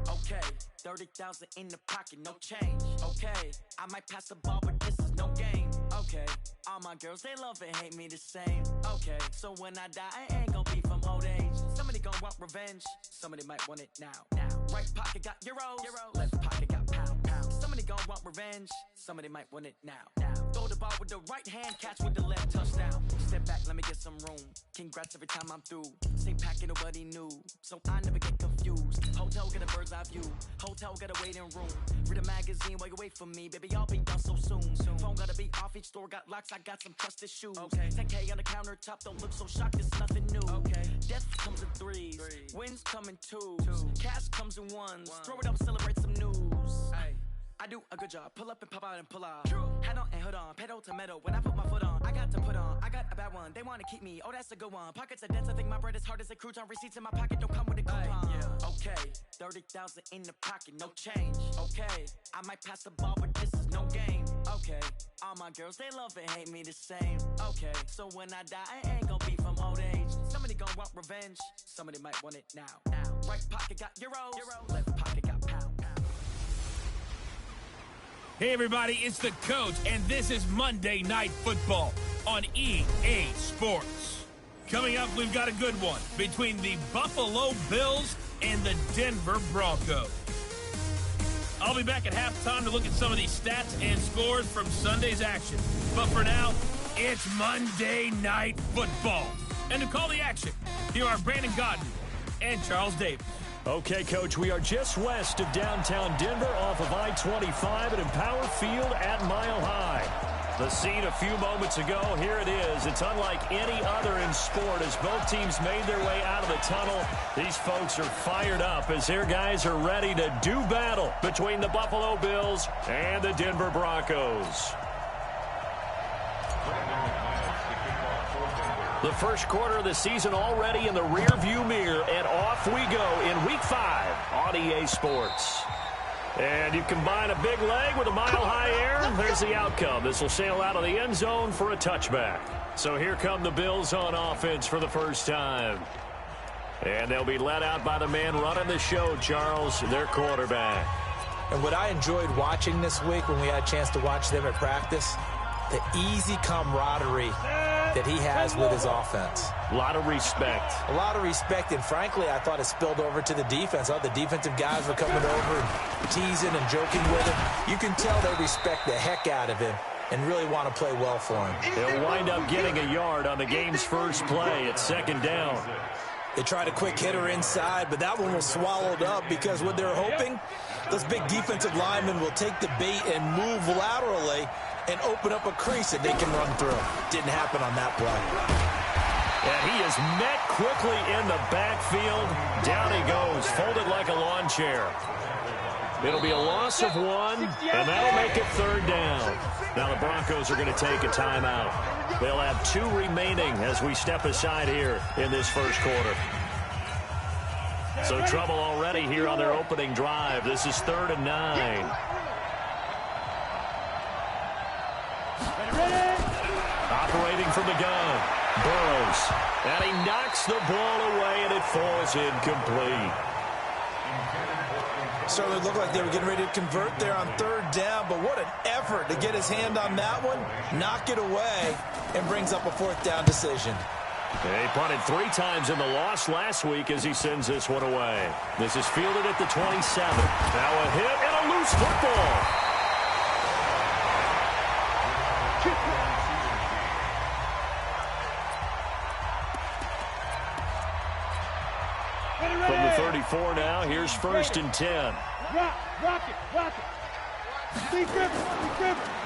Okay, 30,000 in the pocket, no change. Okay, I might pass the ball, but this is no game. Okay, all my girls, they love and hate me the same. Okay, so when I die, I ain't gon' be from old age. Somebody gon' want revenge, somebody might want it now. Right pocket got euros, left pocket got pound. Somebody gon' want revenge, somebody might want it now. Throw the ball with the right hand, catch with the left, touchdown. Step back, let me get some room. Congrats every time I'm through. Same packet, nobody knew, so I never get confused. Hotel get a bird's eye view, hotel get a waiting room. Read a magazine while you wait for me, baby, I'll be done so soon. Phone gotta be off, each store got locks, I got some trusted shoes. 10K on the countertop, don't look so shocked, it's nothing new. Death comes in threes, wins come in twos, cash comes in ones. Throw it up, celebrate some news. I do a good job, pull up and pop out and pull out. Hat on and hood on, pedal to metal. When I put my foot on, I got to put on. I got a bad one, they wanna keep me, oh that's a good one. Pockets are dense, I think my bread is hard as a crouton. Receipts in my pocket don't come with a coupon. Okay, 30,000 in the pocket, no change. Okay, I might pass the ball, but this is no game. Okay, all my girls, they love and hate me the same. Okay, so when I die, I ain't gon' be from old age. Somebody gon' want revenge, somebody might want it now. Right pocket got euros, left pocket got pound. Hey everybody, it's the Coach, and this is Monday Night Football on EA Sports. Coming up, we've got a good one between the Buffalo Bills and the Denver Broncos. I'll be back at halftime to look at some of these stats and scores from Sunday's action. But for now, it's Monday Night Football. And to call the action, here are Brandon Godden and Charles Davis. Okay, Coach, we are just west of downtown Denver off of I-25 at Empower Field at Mile High. The scene a few moments ago, here it is. It's unlike any other in sport as both teams made their way out of the tunnel. These folks are fired up as their guys are ready to do battle between the Buffalo Bills and the Denver Broncos. The first quarter of the season already in the rearview mirror, and off we go in Week 5 on EA Sports. And you combine a big leg with a mile-high air, there's the outcome. This will sail out of the end zone for a touchback. So here come the Bills on offense for the first time. And they'll be led out by the man running the show, Charles, their quarterback. And what I enjoyed watching this week when we had a chance to watch them at practice, the easy camaraderie that he has with his offense. A lot of respect. A lot of respect, and frankly, I thought it spilled over to the defense. Oh, the defensive guys were coming over and teasing and joking with him. You can tell they respect the heck out of him and really want to play well for him. They'll wind up getting a yard on the game's first play at second down. They tried a quick hitter inside, but that one was swallowed up because what they're hoping, those big defensive linemen will take the bait and move laterally and open up a crease that they can run through. Didn't happen on that play. And he is met quickly in the backfield. Down he goes, folded like a lawn chair. It'll be a loss of 1, and that'll make it third down. Now the Broncos are going to take a timeout. They'll have 2 remaining as we step aside here in this first quarter. So trouble already here on their opening drive. This is 3rd and 9. Operating from the gun, Burrows. And he knocks the ball away, and it falls incomplete. Certainly looked like they were getting ready to convert there on 3rd down, but what an effort to get his hand on that one, knock it away, and brings up a 4th down decision. He punted 3 times in the loss last week as he sends this one away. This is fielded at the 27. Now a hit and a loose football. From the 34 now, here's 1st and 10. Rock it.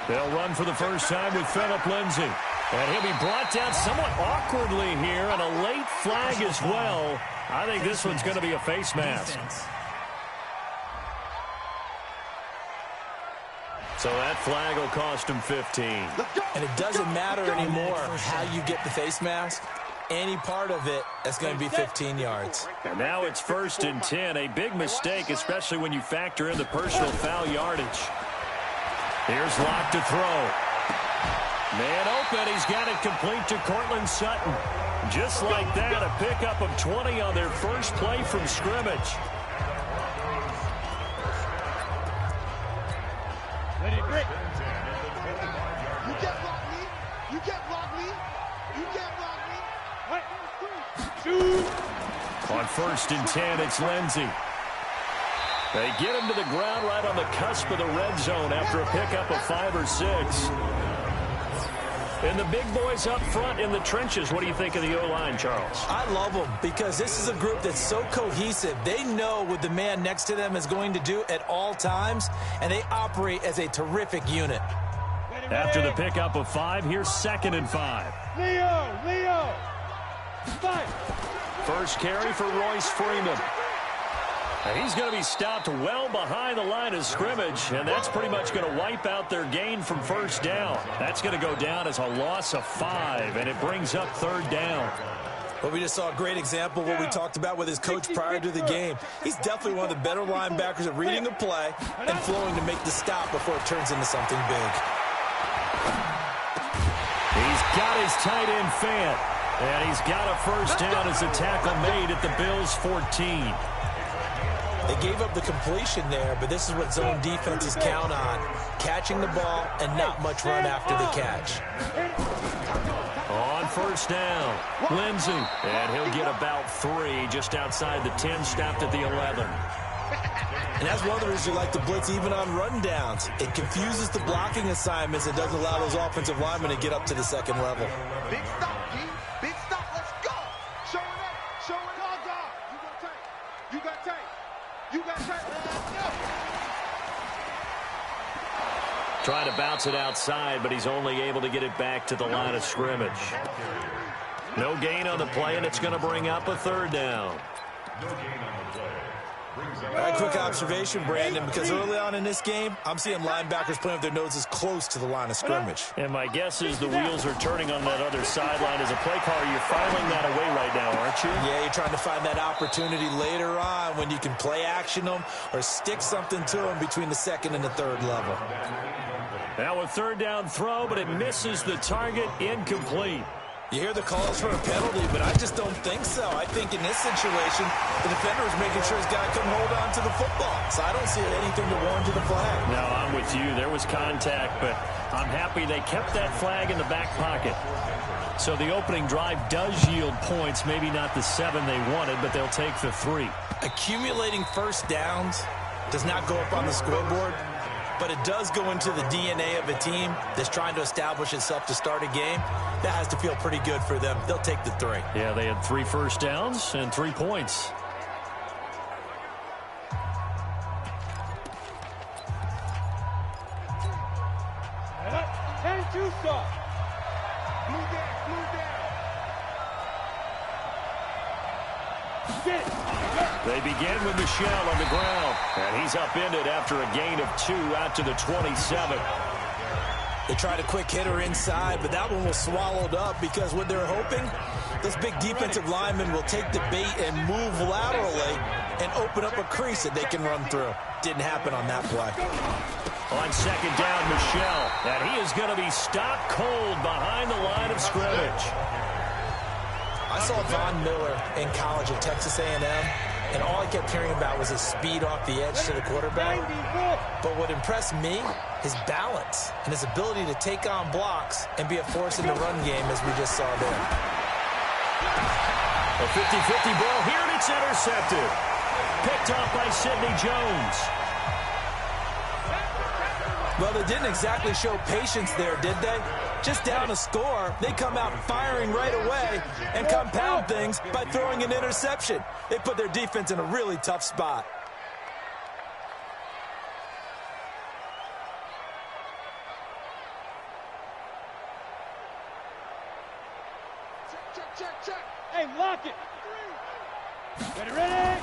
They'll run for the first time with Phillip Lindsay. And he'll be brought down somewhat awkwardly here, and a late flag as well. I think this one's going to be a face mask. So that flag will cost him 15. And it doesn't matter anymore how you get the face mask. Any part of it, that's going to be 15 yards. And now it's 1st and 10. A big mistake, especially when you factor in the personal foul yardage. Here's Locke to throw. Man open. He's got it complete to Cortland Sutton. Just like that, a pickup of 20 on their first play from scrimmage. Let it break. You can't block me. You can't block me. You can't block me. Right. Shoot. On 1st and 10, it's Lindsey. They get him to the ground right on the cusp of the red zone after a pickup of 5 or 6. And the big boys up front in the trenches. What do you think of the O-line, Charles? I love them because this is a group that's so cohesive. They know what the man next to them is going to do at all times, and they operate as a terrific unit. After the pickup of 5, here's 2nd and 5. Leo. Fight. First carry for Royce Freeman. And he's going to be stopped well behind the line of scrimmage, and that's pretty much going to wipe out their gain from 1st down. That's going to go down as a loss of 5, and it brings up 3rd down. Well, we just saw a great example of what we talked about with his coach prior to the game. He's definitely one of the better linebackers at reading a play and flowing to make the stop before it turns into something big. He's got his tight end fan, and he's got a 1st down as a tackle made at the Bills' 14. They gave up the completion there, but this is what zone defenses count on. Catching the ball and not much run after the catch. On 1st down, Lindsey. And he'll get about 3 just outside the 10, stopped at the 11. And that's one of the reasons you like to blitz even on rundowns. It confuses the blocking assignments and doesn't allow those offensive linemen to get up to the 2nd level. Big stop, G. Big stop. Let's go. Show it up. Show it all, dog. You got tape. You got tape. Trying to bounce it outside, but he's only able to get it back to the line of scrimmage. No gain on the play, and it's going to bring up a 3rd down. All right, quick observation, Brandon, because early on in this game, I'm seeing linebackers playing with their noses close to the line of scrimmage. And my guess is the wheels are turning on that other sideline. As a play caller, you're filing that away right now, aren't you? Yeah, you're trying to find that opportunity later on when you can play action them or stick something to them between the 2nd and the 3rd level. Now a 3rd down throw, but it misses the target, incomplete. You hear the calls for a penalty, but I just don't think so. I think in this situation, the defender is making sure his guy couldn't hold on to the football. So I don't see anything to warrant to the flag. No, I'm with you. There was contact, but I'm happy they kept that flag in the back pocket. So the opening drive does yield points, maybe not the 7 they wanted, but they'll take the 3. Accumulating 1st downs does not go up on the scoreboard, but it does go into the DNA of a team that's trying to establish itself to start a game. That has to feel pretty good for them. They'll take the 3. Yeah, they had 3 1st downs and 3 points. And 2 stop. Blue down. Get it. They begin with Michelle on the ground, and he's upended after a gain of 2 out to the 27. They tried a quick hitter inside, but that one was swallowed up because what they're hoping, this big defensive lineman will take the bait and move laterally and open up a crease that they can run through. Didn't happen on that play. On 2nd down, Michelle, and he is going to be stopped cold behind the line of scrimmage. I saw Von Miller in college at Texas A&M, and all I kept hearing about was his speed off the edge to the quarterback. But what impressed me, his balance and his ability to take on blocks and be a force in the run game, as we just saw there. A 50-50 ball here, and it's intercepted. Picked off by Sidney Jones. Well, they didn't exactly show patience there, did they? Just down a score, they come out firing right away and compound things by throwing an interception. They put their defense in a really tough spot. Check. Hey, lock it. Ready.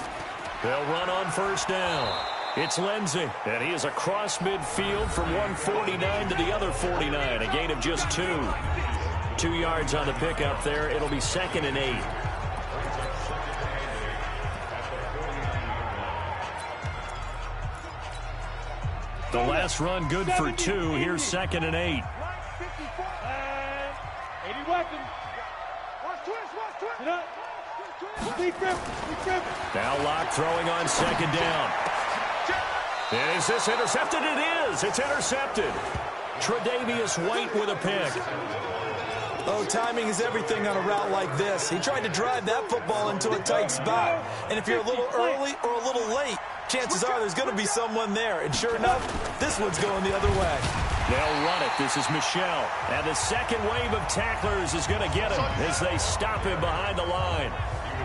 They'll run on 1st down. It's Lindsey, and he is across midfield from 149 to the other 49, a gain of just 2. 2 yards on the pickup there. It'll be 2nd and 8. The last run good for 2. Here's 2nd and 8. 80 weapons. Watch twist. Now Locke throwing on second down. And is this intercepted? It is. It's intercepted. Tre'Davious White with a pick. Oh, timing is everything on a route like this. He tried to drive that football into a tight spot. And if you're a little early or a little late, chances are there's going to be someone there. And sure enough, this one's going the other way. They'll run it. This is Michelle. And the second wave of tacklers is going to get him as they stop him behind the line.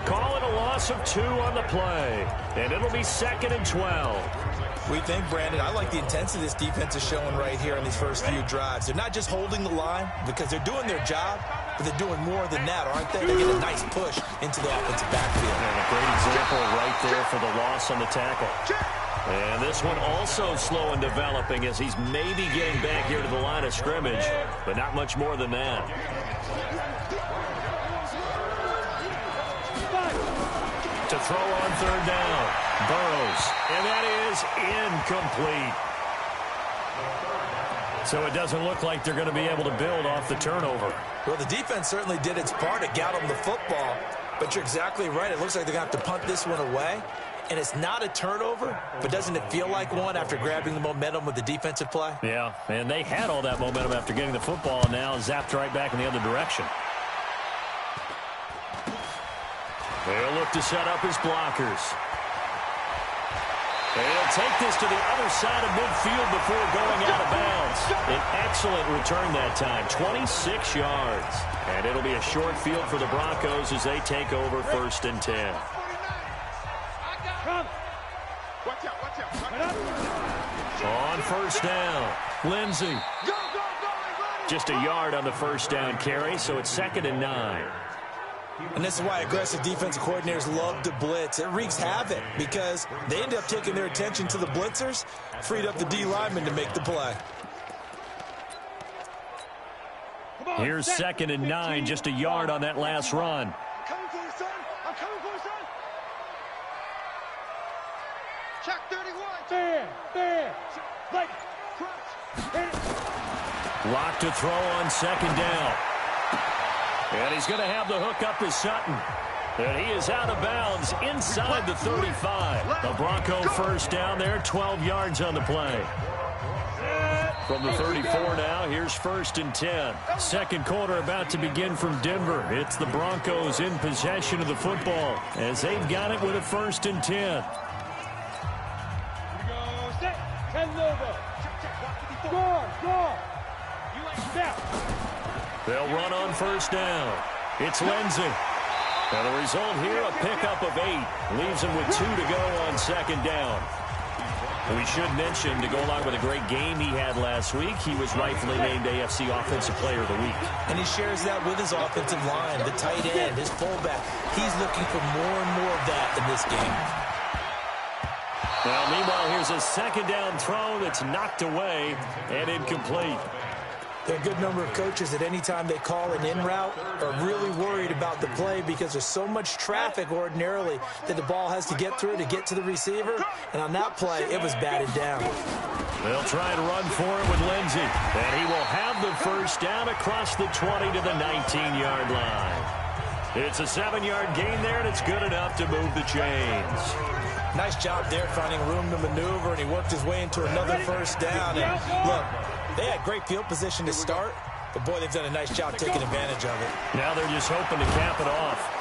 Call it a loss of 2 on the play. And it'll be 2nd and 12. We think, Brandon, I like the intensity this defense is showing right here in these first few drives. They're not just holding the line because they're doing their job, but they're doing more than that, aren't they? They get a nice push into the offensive backfield. And a great example right there for the loss on the tackle. And this one also slow and developing as he's maybe getting back here to the line of scrimmage, but not much more than that. To throw on third down, Burrows, and that is incomplete. So it doesn't look like they're going to be able to build off the turnover. Well, the defense certainly did its part to get them the football, but you're exactly right. It looks like they're going to have to punt this one away, and it's not a turnover, but doesn't it feel like one after grabbing the momentum with the defensive play? Yeah, and they had all that momentum after getting the football, and now zapped right back in the other direction. They'll look to set up his blockers. They'll take this to the other side of midfield before going out of bounds. An excellent return that time, 26 yards. And it'll be a short field for the Broncos as they take over 1st and 10. On 1st down, Lindsey. Just a yard on the 1st down carry, so it's 2nd and 9. And this is why aggressive defensive coordinators love to blitz. It wreaks havoc because they end up taking their attention to the blitzers, freed up the D lineman to make the play. Here's 2nd and 9, just a yard on that last run. I'm coming for you, son. I'm coming for you, son. Check 31. There. Like, Lock to throw on 2nd down. And he's going to have the hook up to Sutton. And he is out of bounds inside the 35. The Bronco 1st down there, 12 yards on the play. From the 34 now, here's 1st and 10. Second quarter about to begin from Denver. It's the Broncos in possession of the football as they've got it with a 1st and 10. They'll run on 1st down. It's Lindsey. And the result here, a pickup of 8. Leaves him with 2 to go on 2nd down. We should mention, to go along with a great game he had last week, he was rightfully named AFC Offensive Player of the Week. And he shares that with his offensive line, the tight end, his fullback. He's looking for more and more of that in this game. Now, meanwhile, here's a 2nd down throw that's knocked away and incomplete. There are a good number of coaches that any time they call an in route are really worried about the play because there's so much traffic ordinarily that the ball has to get through to get to the receiver. And on that play, it was batted down. They'll try and run for it with Lindsey. And he will have the 1st down across the 20 to the 19-yard line. It's a 7-yard gain there, and it's good enough to move the chains. Nice job there finding room to maneuver, and he worked his way into another 1st down. And look, they had great field position to start, but boy, they've done a nice job taking advantage of it. Now they're just hoping to cap it off.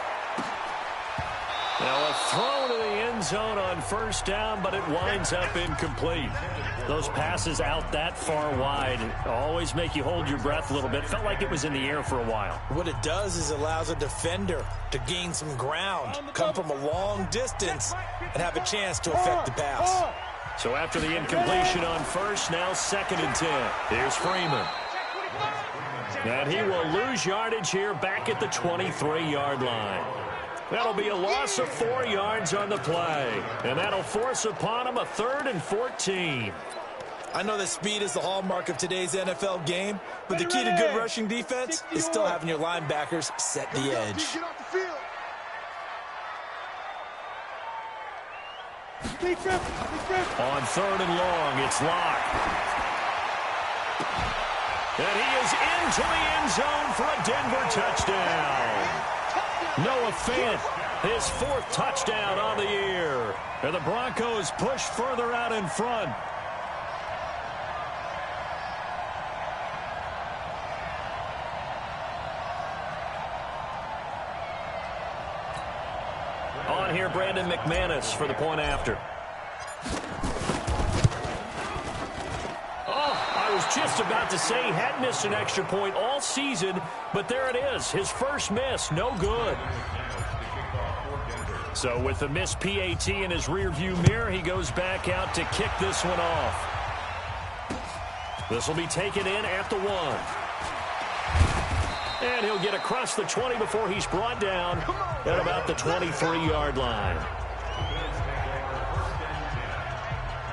Now a throw to the end zone on 1st down, but it winds up incomplete. Those passes out that far wide always make you hold your breath a little bit. Felt like it was in the air for a while. What it does is allows a defender to gain some ground, come from a long distance, and have a chance to affect the pass. So after the incompletion on 1st, now 2nd and 10. Here's Freeman. And he will lose yardage here back at the 23-yard line. That'll be a loss of 4 yards on the play. And that'll force upon him a 3rd and 14. I know that speed is the hallmark of today's NFL game, but the key to good rushing defense is still having your linebackers set the edge. On 3rd and long, it's Locke. And he is into the end zone for a Denver touchdown. Noah Fant, his 4th touchdown on the year. And the Broncos push further out in front. On here, Brandon McManus for the point after. I was just about to say he hadn't missed an extra point all season, but there it is. His first miss, no good. So with the missed PAT in his rearview mirror, he goes back out to kick this one off. This will be taken in at the 1. And he'll get across the 20 before he's brought down at about the 23-yard line.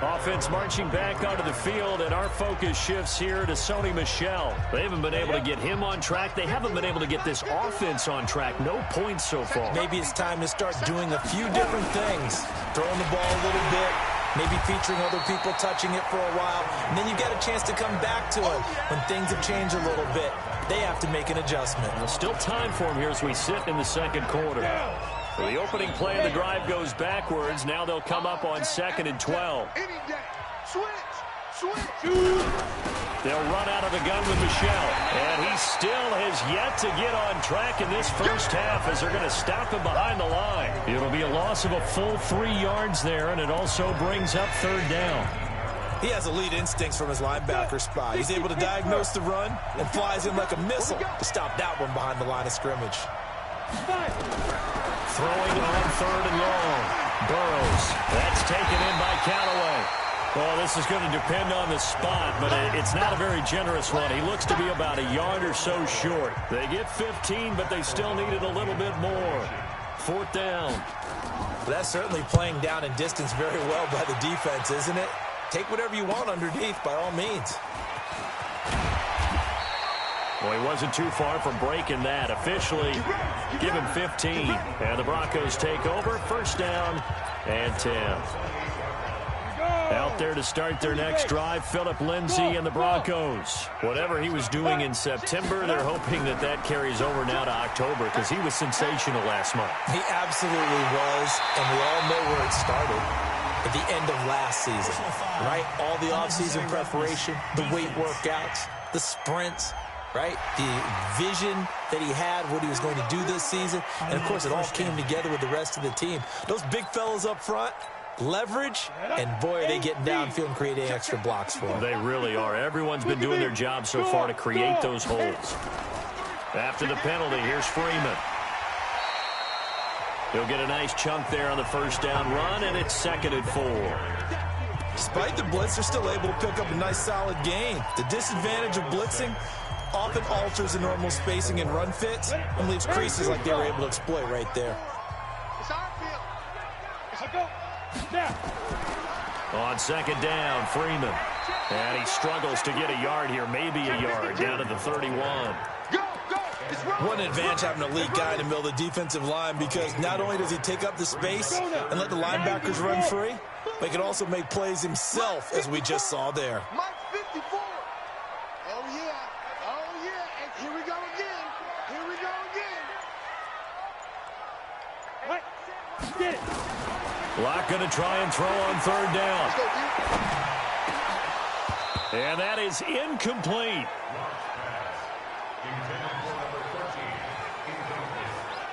Offense marching back onto the field, and our focus shifts here to Sony Michel. They haven't been able to get him on track. They haven't been able to get this offense on track. No points so far. Maybe it's time to start doing a few different things. Throwing the ball a little bit, maybe featuring other people touching it for a while, and then you get a chance to come back to it when things have changed a little bit. They have to make an adjustment. Well, still time for him here as we sit in the second quarter. So the opening play of the drive goes backwards. Now they'll come up on 2nd and 12. They'll run out of the gun with Michel. And he still has yet to get on track in this first half as they're going to stop him behind the line. It'll be a loss of a full 3 yards there, and it also brings up 3rd down. He has elite instincts from his linebacker spot. He's able to diagnose the run and flies in like a missile to stop that one behind the line of scrimmage. Throwing on 3rd and long. Burrows. That's taken in by Callaway. Well, this is going to depend on the spot, but it's not a very generous one. He looks to be about a yard or so short. They get 15, but they still needed a little bit more. 4th down. That's certainly playing down in distance very well by the defense, isn't it? Take whatever you want underneath, by all means. Well, he wasn't too far from breaking that. Officially, give him 15. And the Broncos take over. 1st down and 10. Out there to start their next drive, Phillip Lindsay and the Broncos. Whatever he was doing in September, they're hoping that that carries over now to October because he was sensational last month. He absolutely was, and we all know where it started. At the end of last season, right? All the offseason preparation, the weight workouts, the sprints, right? The vision that he had, what he was going to do this season. And, of course, it all came together with the rest of the team. Those big fellas up front, leverage, and, boy, are they getting downfield and creating extra blocks for them. They really are. Everyone's been doing their job so far to create those holes. After the penalty, here's Freeman. He'll get a nice chunk there on the 1st down run, and it's 2nd and 4. Despite the blitz, they're still able to pick up a nice solid gain. The disadvantage of blitzing often alters the normal spacing and run fits and leaves creases like they were able to exploit right there. On 2nd down, Freeman. And he struggles to get a yard here, maybe a yard, down to the 31. One advantage having an elite guy in the middle of the defensive line because not only does he take up the space and let the linebackers run free, but he can also make plays himself, as we just saw there. Mike 54. Oh, yeah. Oh, yeah. And here we go again. Here we go again. Get it. Locke going to try and throw on 3rd down. And that is incomplete.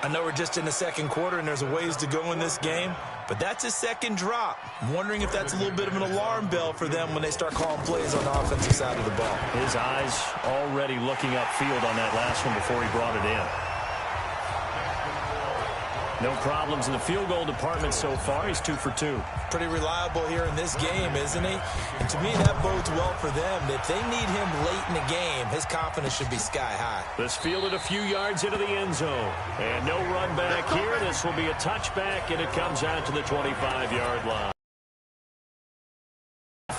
I know we're just in the second quarter and there's a ways to go in this game, but that's his 2nd drop. I'm wondering if that's a little bit of an alarm bell for them when they start calling plays on the offensive side of the ball. His eyes already looking upfield on that last one before he brought it in. No problems in the field goal department so far. He's 2 for 2. Pretty reliable here in this game, isn't he? And to me, that bodes well for them. If they need him late in the game, his confidence should be sky high. This fielded a few yards into the end zone. And no run back here. This will be a touchback, and it comes out to the 25-yard line.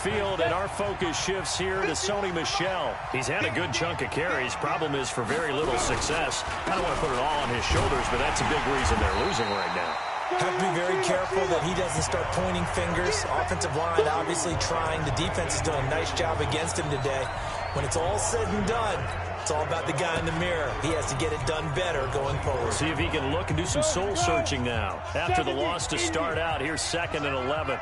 Field, and our focus shifts here to Sony Michel. He's had a good chunk of carries. Problem is for very little success. I don't want to put it all on his shoulders, but that's a big reason they're losing right now. Have to be very careful that he doesn't start pointing fingers. Offensive line obviously trying. The defense has done a nice job against him today. When it's all said and done, it's all about the guy in the mirror. He has to get it done better going forward. See if he can look and do some soul searching now. After the loss to start out, here's 2nd and 11.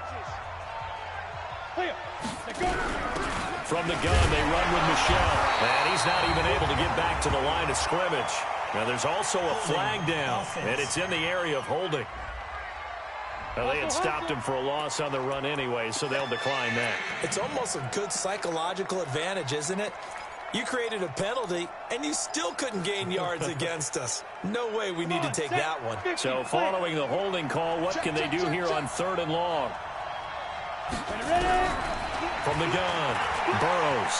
From the gun, they run with Michelle. And he's not even able to get back to the line of scrimmage. Now, there's also a flag down, and it's in the area of holding. Well, they had stopped him for a loss on the run anyway, so they'll decline that. It's almost a good psychological advantage, isn't it? You created a penalty, and you still couldn't gain yards against us. No way we need to take that one. So following the holding call, what can they do here on 3rd and long? From the gun, Burrows.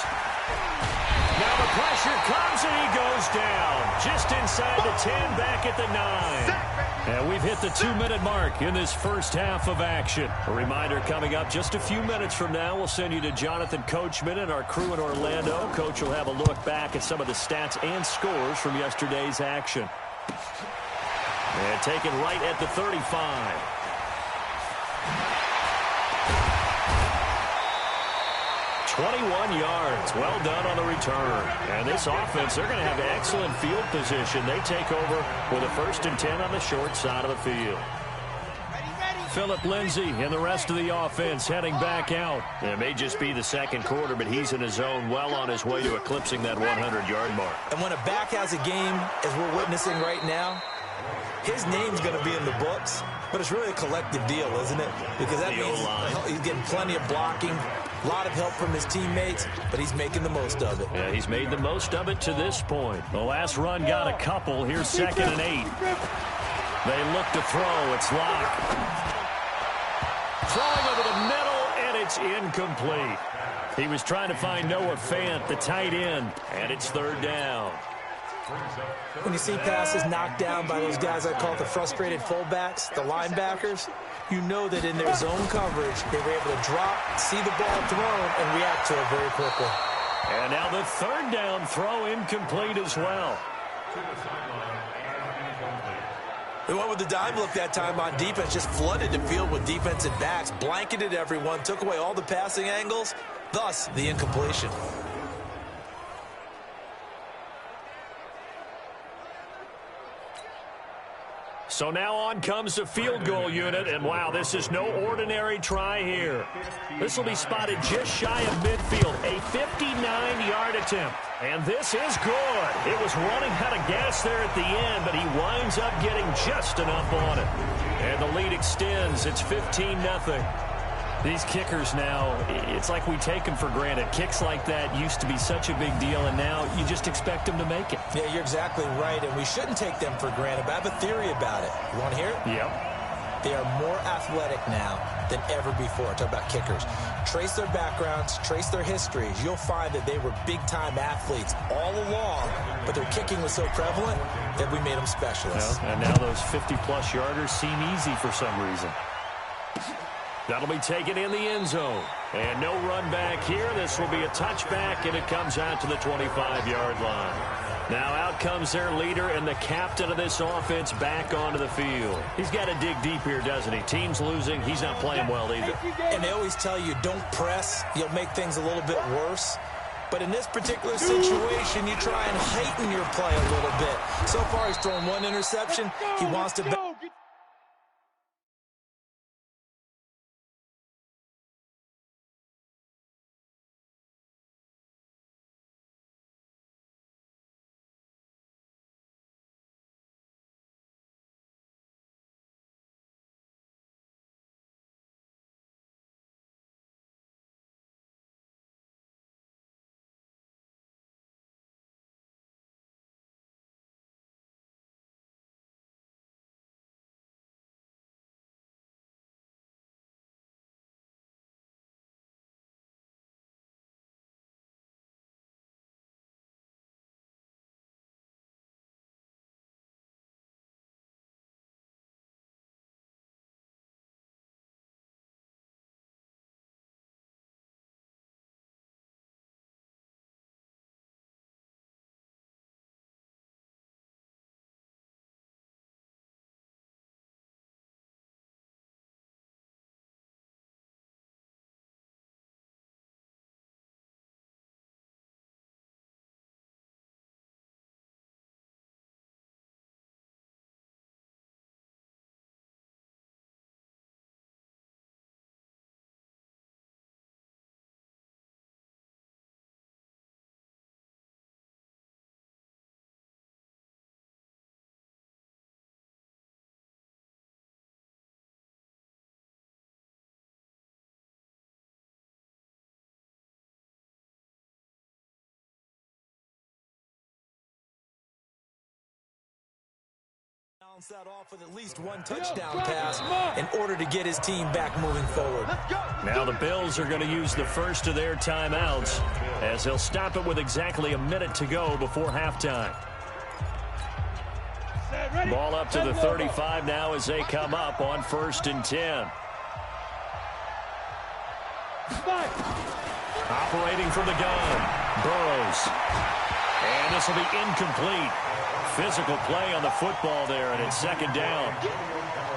Now the pressure comes, and he goes down. Just inside the 10, back at the 9. And we've hit the 2-minute mark in this first half of action. A reminder coming up just a few minutes from now, we'll send you to Jonathan Coachman and our crew in Orlando. Coach will have a look back at some of the stats and scores from yesterday's action. And taken right at the 35. 21 yards. Well done on the return. And this offense, they're going to have excellent field position. They take over with a 1st and 10 on the short side of the field. Phillip Lindsay and the rest of the offense heading back out. It may just be the 2nd quarter, but he's in his zone, well on his way to eclipsing that 100-yard mark. And when a back has a game, as we're witnessing right now, his name's going to be in the books, but it's really a collective deal, isn't it? Because that means he's getting plenty of blocking, a lot of help from his teammates, but he's making the most of it. Yeah, he's made the most of it to this point. The last run got a couple. Here's 2nd and 8. They look to throw. It's locked. Throwing over the middle, and it's incomplete. He was trying to find Noah Fant, the tight end, and it's 3rd down. When you see passes knocked down by those guys I call the frustrated fullbacks, the linebackers, you know that in their zone coverage, they were able to drop, see the ball thrown, and react to it very quickly. And now the 3rd down throw incomplete as well. They went with the dime look that time on defense, just flooded the field with defensive backs, blanketed everyone, took away all the passing angles, thus the incompletion. So now on comes the field goal unit, and wow, this is no ordinary try here. This will be spotted just shy of midfield, a 59-yard attempt. And this is good. It was running out of gas there at the end, but he winds up getting just enough on it. And the lead extends. It's 15-0. These kickers now, it's like we take them for granted. Kicks like that used to be such a big deal, and now you just expect them to make it. Yeah, you're exactly right, and we shouldn't take them for granted, but I have a theory about it. You want to hear it? Yep. They are more athletic now than ever before. Talk about kickers. Trace their backgrounds, trace their histories. You'll find that they were big-time athletes all along, but their kicking was so prevalent that we made them specialists. Yeah, and now those 50-plus yarders seem easy for some reason. That'll be taken in the end zone. And no run back here. This will be a touchback, and it comes out to the 25-yard line. Now out comes their leader and the captain of this offense back onto the field. He's got to dig deep here, doesn't he? Team's losing. He's not playing well either. And they always tell you, don't press. You'll make things a little bit worse. But in this particular situation, you try and heighten your play a little bit. So far, he's thrown 1 interception. He wants to... Balance that off with at least one touchdown pass in order to get his team back moving forward. Now the Bills are going to use the first of their timeouts as they'll stop it with exactly a minute to go before halftime. Ball up to the 35 now as they come up on 1st and 10. Operating from the gun, Burrows. And this will be incomplete. Physical play on the football there, and it's 2nd down.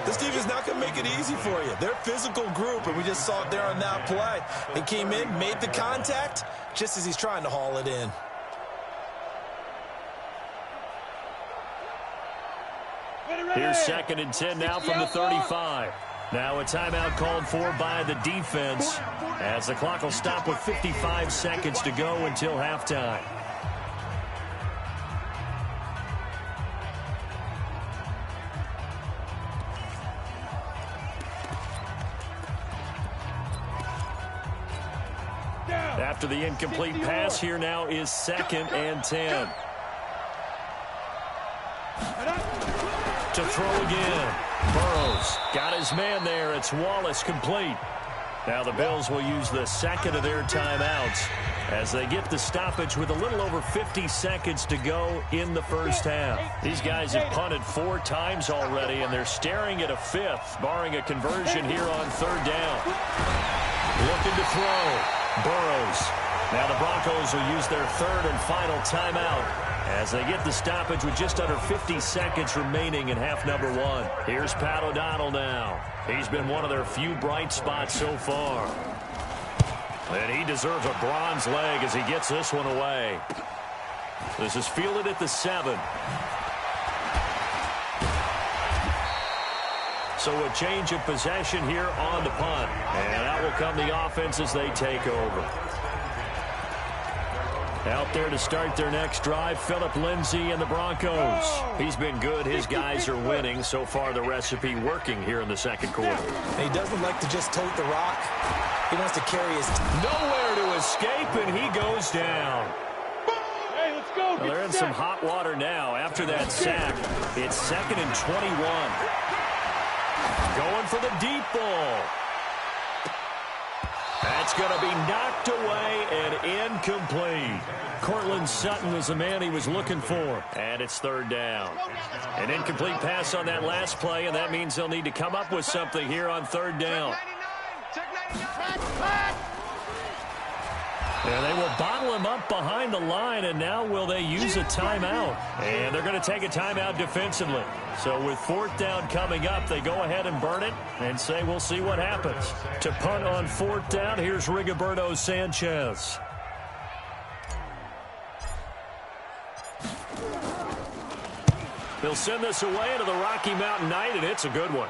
This team is not going to make it easy for you. They're a physical group, and we just saw it there on that play. They came in, made the contact, just as he's trying to haul it in. Here's 2nd and 10 now from the 35. Now a timeout called for by the defense as the clock will stop with 55 seconds to go until halftime. After the incomplete pass, here now is 2nd and 10. To throw again. Burrows got his man there. It's Wallace complete. Now the Bills will use the 2nd of their timeouts as they get the stoppage with a little over 50 seconds to go in the first half. These guys have punted 4 times already, and they're staring at a 5th, barring a conversion here on 3rd down. Looking to throw. Burrows. Now the Broncos will use their 3rd and final timeout as they get the stoppage with just under 50 seconds remaining in half number 1. Here's Pat O'Donnell now. He's been one of their few bright spots so far. And he deserves a bronze leg as he gets this one away. This is fielded at the 7. So a change of possession here on the punt. And out will come the offense as they take over. Out there to start their next drive, Phillip Lindsay and the Broncos. He's been good. His guys are winning. So far, the recipe working here in the 2nd quarter. He doesn't like to just tote the rock. He wants to carry his... Nowhere to escape, and he goes down. Hey, let's go. Well, they're in some hot water now after that sack. It's 2nd and 21. Going for the deep ball. That's going to be knocked away and incomplete. Cortland Sutton was the man he was looking for. And it's 3rd down. An incomplete pass on that last play, and that means they'll need to come up with something here on 3rd down. And they will bottle him up behind the line, and now will they use a timeout? And they're going to take a timeout defensively. So with 4th down coming up, they go ahead and burn it and say we'll see what happens. To punt on 4th down, here's Rigoberto Sanchez. He'll send this away into the Rocky Mountain Night, and it's a good one.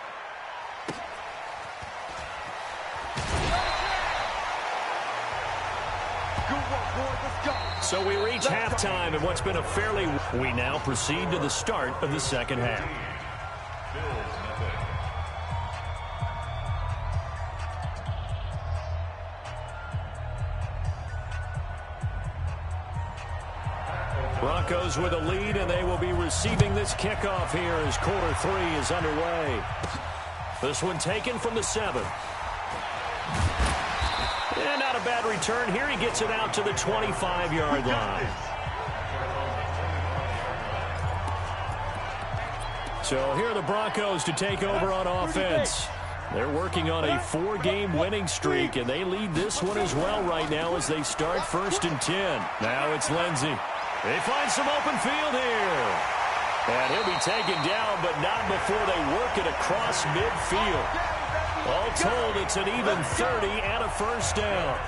So we reach halftime in what's been a fairly... We now proceed to the start of the 2nd half. Broncos with a lead, and they will be receiving this kickoff here as quarter 3 is underway. This one taken from the 7. And not a bad return here. He gets it out to the 25-yard line. So here are the Broncos to take over on offense. They're working on a 4-game winning streak, and they lead this one as well right now as they start 1st and 10. Now it's Lindsay. They find some open field here. And he'll be taken down, but not before they work it across midfield. All told, it's an even 30 and a 1st down.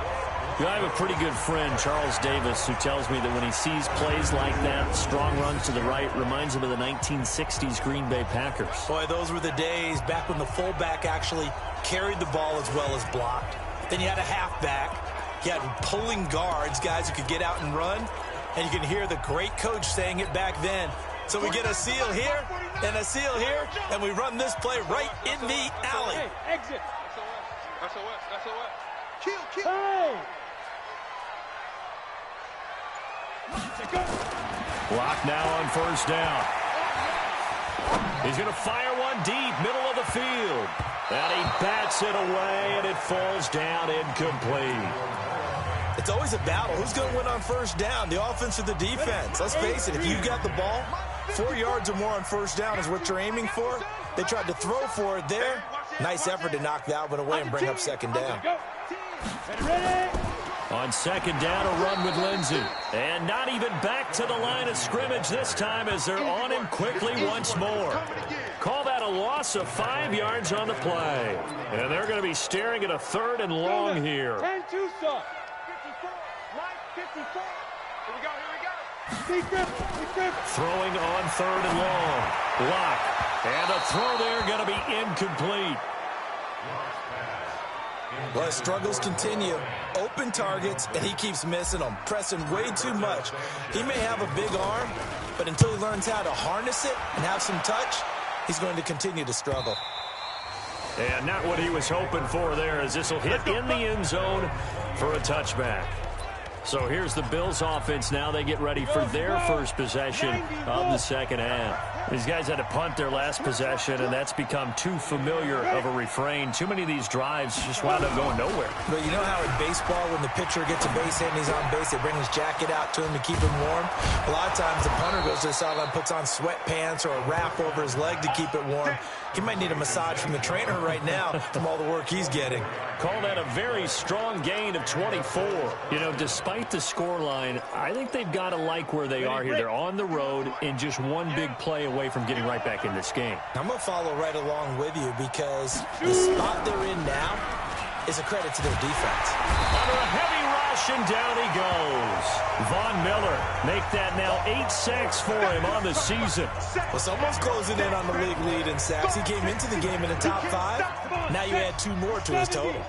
I have a pretty good friend, Charles Davis, who tells me that when he sees plays like that, strong runs to the right, reminds him of the 1960s Green Bay Packers. Boy, those were the days back when the fullback actually carried the ball as well as blocked. Then you had a halfback. You had pulling guards, guys who could get out and run. And you can hear the great coach saying it back then. So we get a seal here and a seal here, and we run this play right in the alley. Hey, exit. SOS. Kill. Hey. Block now on 1st down. He's going to fire one deep, middle of the field. And he bats it away, and it falls down incomplete. It's always a battle. Who's going to win on first down, the offense or the defense? Let's face it, if you got the ball, 4 yards or more on first down is what you're aiming for. They tried to throw for it there. Nice effort to knock that one away and bring up second down. On second down, a run with Lindsey. And not even back to the line of scrimmage this time as they're on him quickly once more. Call that a loss of 5 yards on the play. And they're going to be staring at a 3rd and long here. 10-2, son. 54. Here we go. Throwing on 3rd and long. Block. And the throw there going to be incomplete. Well, his struggles continue. Open targets, and he keeps missing them, pressing way too much. He may have a big arm, but until he learns how to harness it and have some touch, he's going to continue to struggle. And not what he was hoping for there, as this will hit in the end zone for a touchback. So here's the Bills offense now. They get ready for their first possession of the second half. These guys had to punt their last possession, and that's become too familiar of a refrain. Too many of these drives just wound up going nowhere. But you know how in baseball, when the pitcher gets a base hit and he's on base, they bring his jacket out to him to keep him warm? A lot of times the punter goes to the sideline, puts on sweatpants or a wrap over his leg to keep it warm. He might need a massage from the trainer right now from all the work he's getting. Call that a very strong gain of 24. You know, despite the scoreline, I think they've got to like where they are here. They're on the road and just one big play away from getting right back in this game. I'm going to follow right along with you because the spot they're in now is a credit to their defense. Under a heavy rush, and down he goes. Von Miller make that now 8 sacks for him on the season. Well, someone's closing in on the league lead in sacks. He came into the game in the top 5. Now you add 2 more to his total.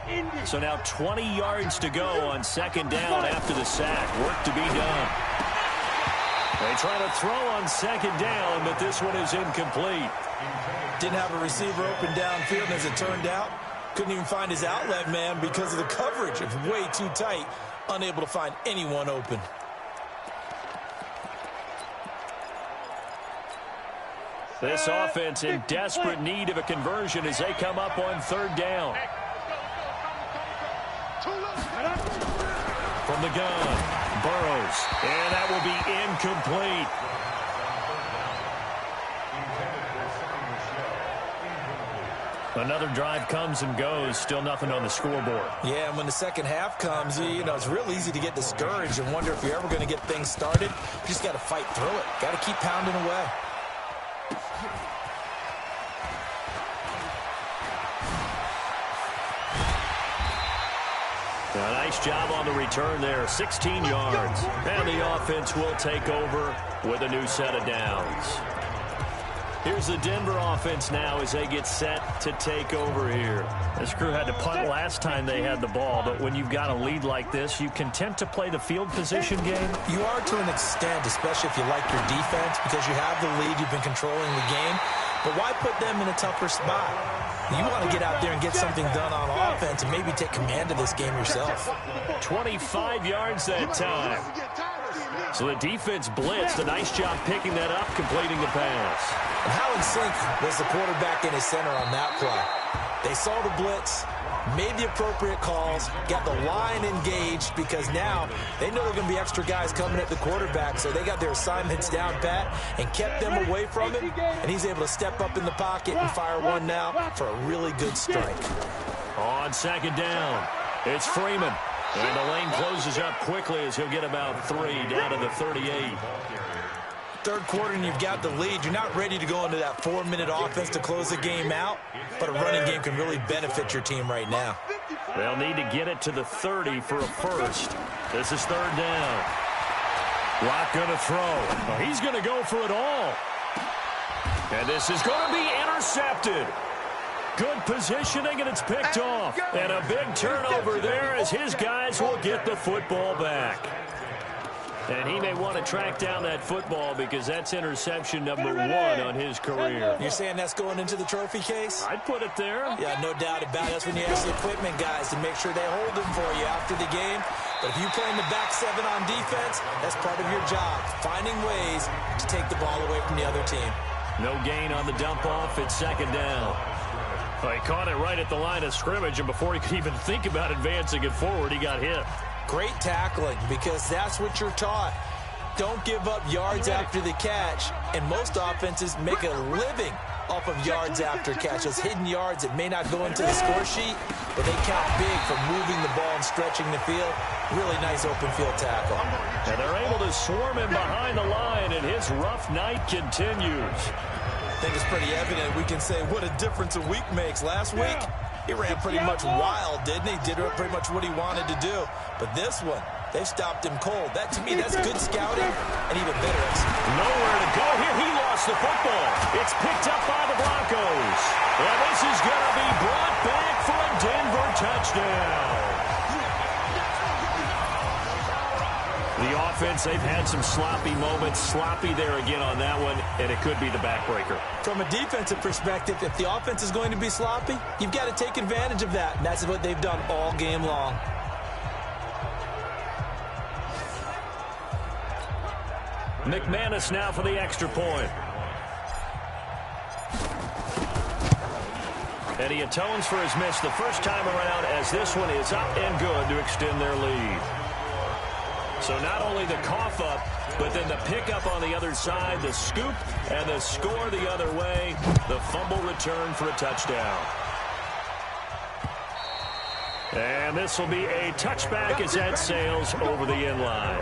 So now 20 yards to go on second down after the sack. Work to be done. They try to throw on second down, but this one is incomplete. Didn't have a receiver open downfield, and as it turned out, couldn't even find his outlet man because of the coverage. It's way too tight, unable to find anyone open. This offense in desperate need of a conversion as they come up on third down. From the gun, Burrows, and that will be incomplete. Another drive comes and goes, still nothing on the scoreboard. Yeah, and when the second half comes, you know, it's real easy to get discouraged and wonder if you're ever going to get things started. You just got to fight through it. Got to keep pounding away. A nice job on the return there, 16 yards. And the offense will take over with a new set of downs. Here's the Denver offense now as they get set to take over here. This crew had to punt last time they had the ball, but when you've got a lead like this, you content to play the field position game? You are to an extent, especially if you like your defense, because you have the lead, you've been controlling the game. But why put them in a tougher spot? You want to get out there and get something done on offense and maybe take command of this game yourself. 25 yards that time. So the defense blitzed. A nice job picking that up, completing the pass. And how in sync was the quarterback and his center on that play? They saw the blitz, made the appropriate calls, got the line engaged because now they know there are going to be extra guys coming at the quarterback, so they got their assignments down pat and kept them away from him, and he's able to step up in the pocket and fire one now for a really good strike. On second down, it's Freeman. And the lane closes up quickly as he'll get about 3 down to the 38. Third quarter and you've got the lead. You're not ready to go into that 4-minute offense to close the game out, but a running game can really benefit your team right now. They'll need to get it to the 30 for a first. This is third down. Rock going to throw. Well, he's going to go for it all. And this is going to be intercepted. Good positioning, and it's picked off. And a big turnover there as his guys will get the football back. And he may want to track down that football because that's interception number 1 on his career. You're saying that's going into the trophy case? I'd put it there. Yeah, no doubt about it. That's when you ask the equipment guys to make sure they hold them for you after the game. But if you play in the back 7 on defense, that's part of your job, finding ways to take the ball away from the other team. No gain on the dump-off. It's second down. Well, he caught it right at the line of scrimmage, and before he could even think about advancing it forward, he got hit. Great tackling, because that's what you're taught. Don't give up yards after the catch, and most offenses make a living off of yards after catch. Those hidden yards that may not go into the score sheet, but they count big for moving the ball and stretching the field. Really nice open field tackle. And they're able to swarm him behind the line, and his rough night continues. I think it's pretty evident. We can say what a difference a week makes. Last week, he ran pretty much wild, didn't he? Did pretty much what he wanted to do. But this one, they stopped him cold. That, to me, that's good scouting and even better execution. Nowhere to go here. He lost the football. It's picked up by the Broncos. And this is going to be brought back for a Denver touchdown. The offense, they've had some sloppy moments. Sloppy there again on that one, and it could be the backbreaker. From a defensive perspective, if the offense is going to be sloppy, you've got to take advantage of that. And that's what they've done all game long. McManus now for the extra point. And he atones for his miss the first time around, as this one is up and good to extend their lead. So not only the cough up, but then the pickup on the other side, the scoop, and the score the other way, the fumble return for a touchdown. And this will be a touchback as that sails over the end line.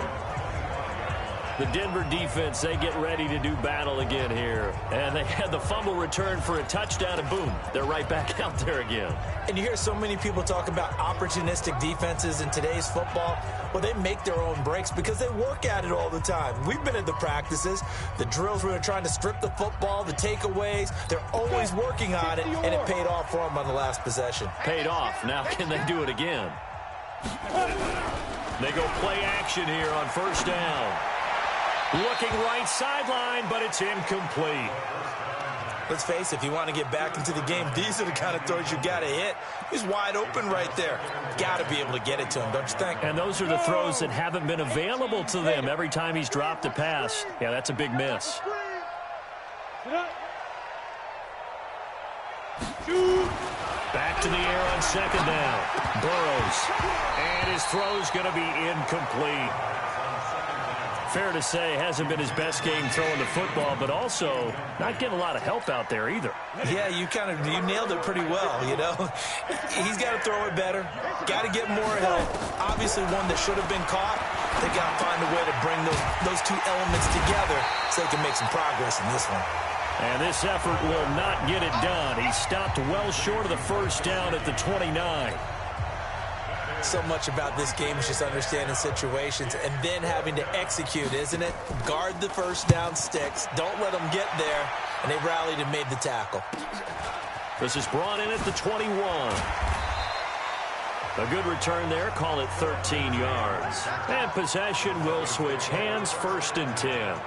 The Denver defense, they get ready to do battle again here. And they had the fumble return for a touchdown, and boom, they're right back out there again. And you hear so many people talk about opportunistic defenses in today's football. Well, they make their own breaks because they work at it all the time. We've been at the practices, the drills where they're trying to strip the football, the takeaways. They're always working on it, and it paid off for them on the last possession. Paid off. Now can they do it again? They go play action here on first down. Looking right sideline, but it's incomplete. Let's face it, if you want to get back into the game, these are the kind of throws you got to hit. He's wide open right there. Got to be able to get it to him, don't you think? And those are the throws that haven't been available to them every time he's dropped a pass. Yeah, that's a big miss. Back to the air on second down. Burrows. And his throw's going to be incomplete. Fair to say, hasn't been his best game throwing the football, but also not getting a lot of help out there either. Yeah, you nailed it pretty well, you know. He's got to throw it better. Got to get more help. Obviously one that should have been caught. They got to find a way to bring those two elements together so they can make some progress in this one. And this effort will not get it done. He stopped well short of the first down at the 29. So much about this game is just understanding situations and then having to execute, isn't it? Guard the first down sticks. Don't let them get there. And they rallied and made the tackle. This is brought in at the 21. A good return there. Call it 13 yards. And possession will switch hands, first and 10.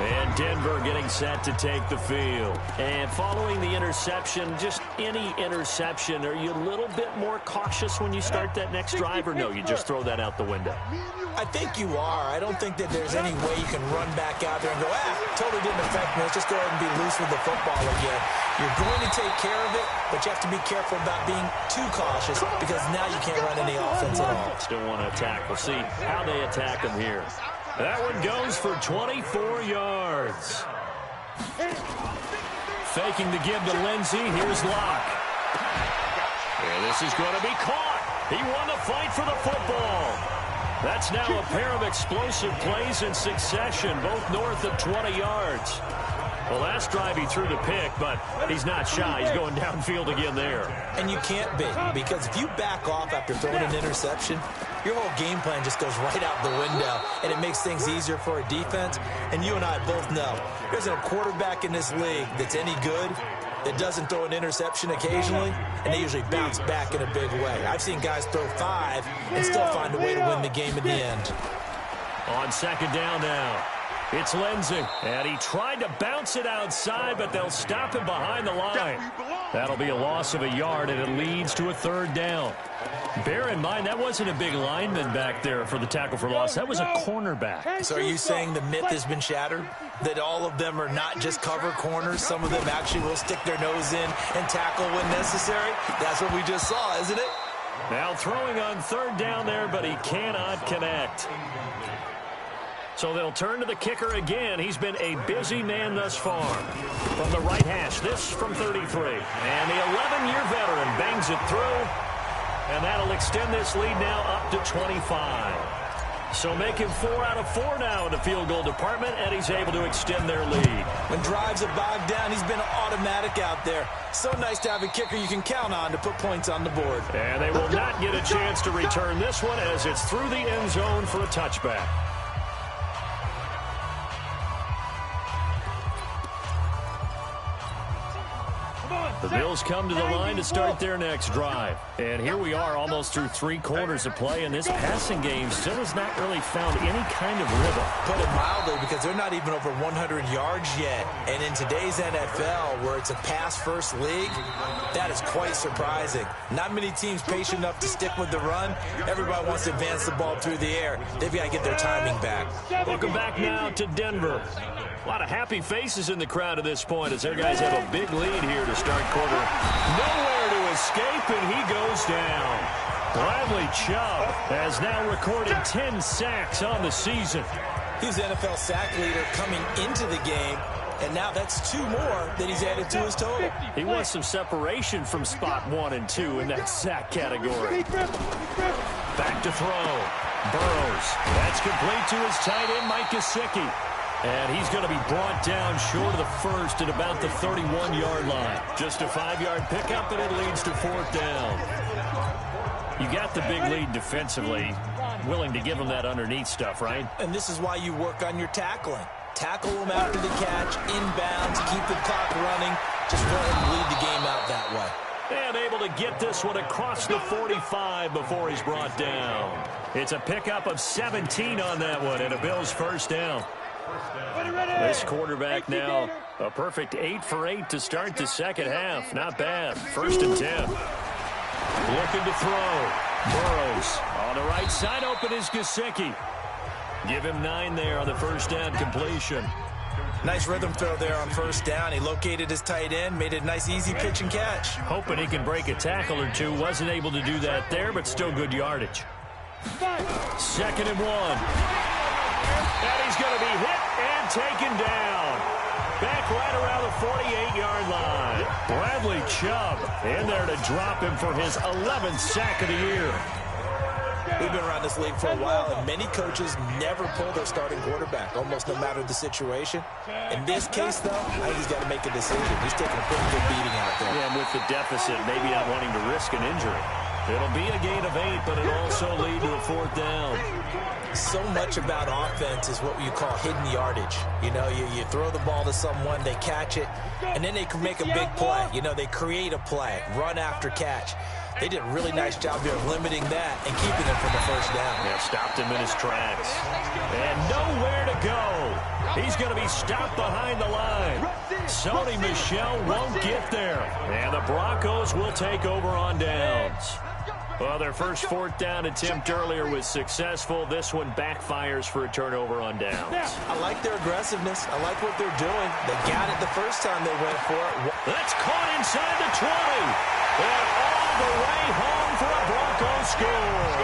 And Denver getting set to take the field. And following the interception, just any interception, are you a little bit more cautious when you start that next drive, or no, you just throw that out the window? I think you are. I don't think that there's any way you can run back out there and go, totally didn't affect me. Let's just go ahead and be loose with the football again. You're going to take care of it, but you have to be careful about being too cautious because now you can't run any offense at all. Still want to attack. We'll see how they attack them here. That one goes for 24 yards. Faking the give to Lindsey. Here's Locke. And this is going to be caught. He won the fight for the football. That's now a pair of explosive plays in succession, both north of 20 yards. The last drive he threw the pick, but he's not shy. He's going downfield again there. And you can't be, because if you back off after throwing an interception, your whole game plan just goes right out the window, and it makes things easier for a defense. And you and I both know there's a quarterback in this league that's any good that doesn't throw an interception occasionally, and they usually bounce back in a big way. I've seen guys throw 5 and still find a way to win the game at the end. On second down now. It's Lindsey, and he tried to bounce it outside, but they'll stop him behind the line. That'll be a loss of a yard, and it leads to a 3rd down. Bear in mind, that wasn't a big lineman back there for the tackle for loss. That was a cornerback. So are you saying the myth has been shattered? That all of them are not just cover corners? Some of them actually will stick their nose in and tackle when necessary? That's what we just saw, isn't it? Now throwing on 3rd down there, but he cannot connect. So they'll turn to the kicker again. He's been a busy man thus far. From the right hash, this from 33. And the 11-year veteran bangs it through. And that'll extend this lead now up to 25. So making 4 out of 4 now in the field goal department, and he's able to extend their lead. When drives are bogged down, he's been automatic out there. So nice to have a kicker you can count on to put points on the board. And they will not get a chance to return this one as it's through the end zone for a touchback. The Bills come to the line to start their next drive. And here we are almost through 3 quarters of play, and this passing game still has not really found any kind of rhythm. Put it mildly, because they're not even over 100 yards yet. And in today's NFL, where it's a pass-first league, that is quite surprising. Not many teams patient enough to stick with the run. Everybody wants to advance the ball through the air. They've got to get their timing back. Welcome back now to Denver. A lot of happy faces in the crowd at this point as their guys have a big lead here to start quarter. Nowhere to escape, and he goes down. Bradley Chubb has now recorded 10 sacks on the season. He's NFL sack leader coming into the game, and now that's 2 more that he's added to his total. He wants some separation from spot 1 and 2 in that sack category. Back to throw. Burrows. That's complete to his tight end, Mike Gesicki. And he's going to be brought down short of the first at about the 31-yard line. Just a 5-yard pickup, and it leads to 4th down. You got the big lead defensively. Willing to give him that underneath stuff, right? And this is why you work on your tackling. Tackle him after the catch, inbounds, keep the clock running. Just let him lead the game out that way. And able to get this one across the 45 before he's brought down. It's a pickup of 17 on that one, and a Bills 1st down. This quarterback now, a perfect 8 for 8 to start the second half. Not bad. 1st and 10. Looking to throw. Burrows on the right side. Open is Gesicki. Give him 9 there on the 1st down completion. Nice rhythm throw there on 1st down. He located his tight end, made it a nice easy pitch and catch. Hoping he can break a tackle or two. Wasn't able to do that there, but still good yardage. 2nd and 1. And he's going to be hit and taken down. Back right around the 48-yard line. Bradley Chubb in there to drop him for his 11th sack of the year. We've been around this league for a while, and many coaches never pull their starting quarterback, almost no matter the situation. In this case, though, I think he's got to make a decision. He's taking a pretty good beating out there. Yeah, and with the deficit, maybe not wanting to risk an injury. It'll be a gain of 8, but it'll also lead to a 4th down. So much about offense is what you call hidden yardage. You know, you throw the ball to someone, they catch it, and then they can make a big play. You know, they create a play, run after catch. They did a really nice job here of limiting that and keeping him from the 1st down. Yeah, stopped him in his tracks. And nowhere to go. He's going to be stopped behind the line. Sony Michel won't get there. And the Broncos will take over on downs. Well, their first 4th down attempt earlier was successful. This one backfires for a turnover on downs. I like their aggressiveness. I like what they're doing. They got it the first time they went for it. That's caught inside the 20. And all the way home for a Broncos score.